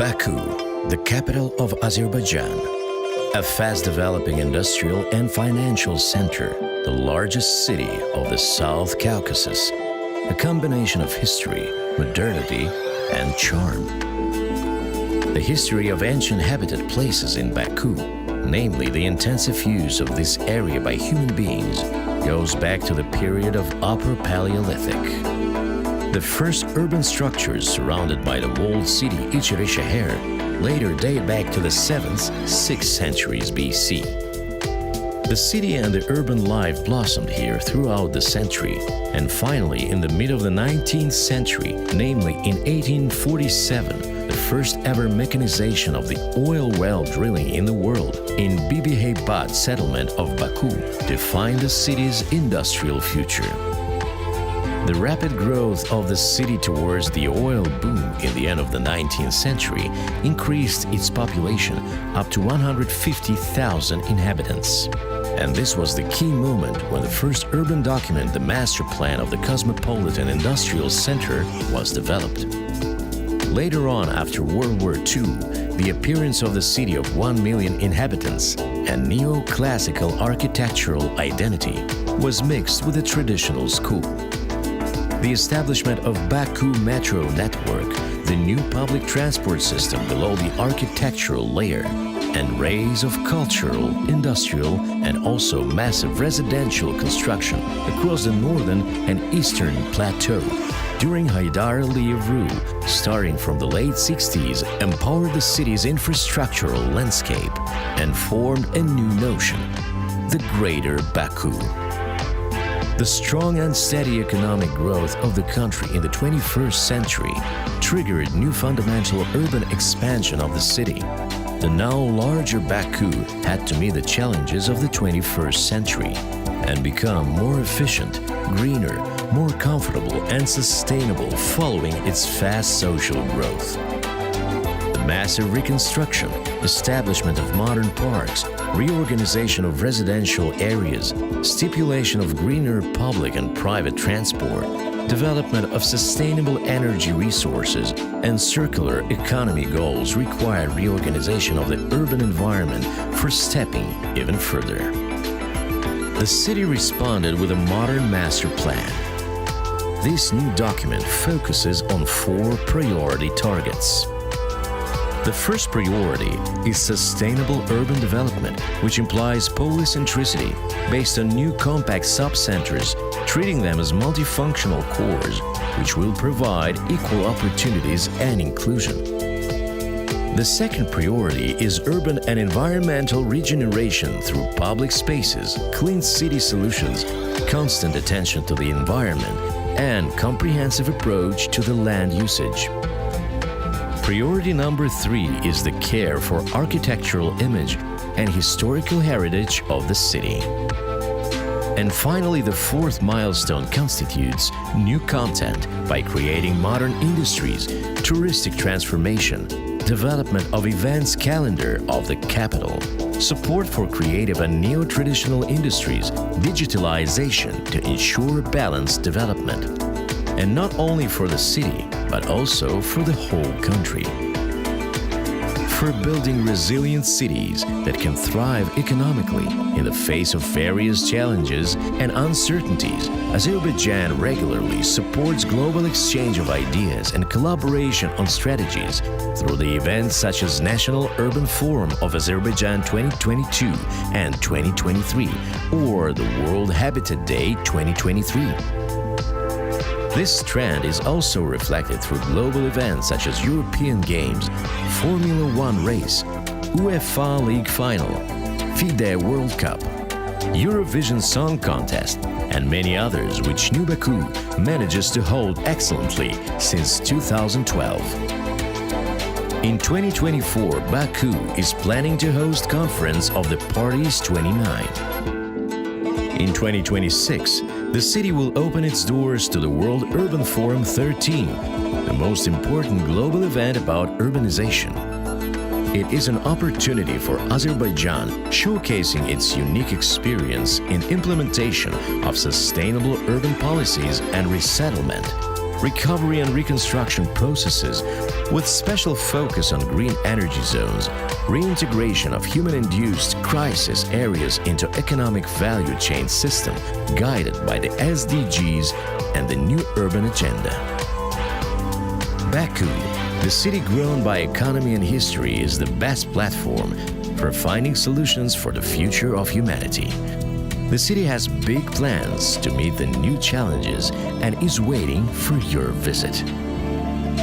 Baku, the capital of Azerbaijan, a fast-developing industrial and financial center, the largest city of the South Caucasus, a combination of history, modernity, and charm. The history of ancient habited places in Baku, namely the intensive use of this area by human beings, goes back to the period of Upper Paleolithic. The first urban structures surrounded by the walled city İçerişehir later date back to the 7th, 6th centuries BC. The city and the urban life blossomed here throughout the century, and finally in the mid of the 19th century, namely in 1847, the first ever mechanization of the oil well drilling in the world in Bibiheybad settlement of Baku defined the city's industrial future. The rapid growth of the city towards the oil boom in the end of the 19th century increased its population up to 150,000 inhabitants. And this was the key moment when the first urban document, the master plan of the Cosmopolitan Industrial Center, was developed. Later on, after World War II, the appearance of the city of 1 million inhabitants and neoclassical architectural identity was mixed with the traditional school. The establishment of Baku Metro Network, the new public transport system below the architectural layer, and rays of cultural, industrial, and also massive residential construction across the northern and eastern plateau during Haydar Aliyev rule, starting from the late 60s, empowered the city's infrastructural landscape and formed a new notion, the Greater Baku. The strong and steady economic growth of the country in the 21st century triggered new fundamental urban expansion of the city. The now larger Baku had to meet the challenges of the 21st century and become more efficient, greener, more comfortable and sustainable following its fast social growth. The massive reconstruction, establishment of modern parks, reorganization of residential areas, stipulation of greener public and private transport, development of sustainable energy resources, and circular economy goals required reorganization of the urban environment for stepping even further. The city responded with a modern master plan. This new document focuses on 4 priority targets. The first priority is sustainable urban development, which implies polycentricity based on new compact sub-centers, treating them as multifunctional cores, which will provide equal opportunities and inclusion. The second priority is urban and environmental regeneration through public spaces, clean city solutions, constant attention to the environment, and comprehensive approach to the land usage. Priority number 3 is the care for architectural image and historical heritage of the city. And finally, the 4th milestone constitutes new content by creating modern industries, touristic transformation, development of events calendar of the capital, support for creative and neo-traditional industries, digitalization to ensure balanced development. And not only for the city, but also for the whole country. For building resilient cities that can thrive economically in the face of various challenges and uncertainties, Azerbaijan regularly supports global exchange of ideas and collaboration on strategies through the events such as National Urban Forum of Azerbaijan 2022 and 2023 or the World Habitat Day 2023. This trend is also reflected through global events such as European Games, Formula 1 race, UEFA League Final, FIDE World Cup, Eurovision Song Contest, and many others which New Baku manages to hold excellently since 2012. In 2024, Baku is planning to host Conference of the Parties 29. In 2026, the city will open its doors to the World Urban Forum 13, the most important global event about urbanization. It is an opportunity for Azerbaijan showcasing its unique experience in implementation of sustainable urban policies and resettlement, recovery and reconstruction processes with special focus on green energy zones, reintegration of human-induced crisis areas into economic value chain system guided by the SDGs and the new urban agenda. Baku, the city grown by economy and history, is the best platform for finding solutions for the future of humanity. The city has big plans to meet the new challenges and is waiting for your visit.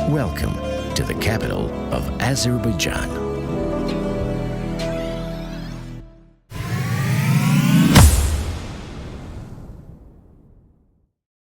Welcome to the capital of Azerbaijan.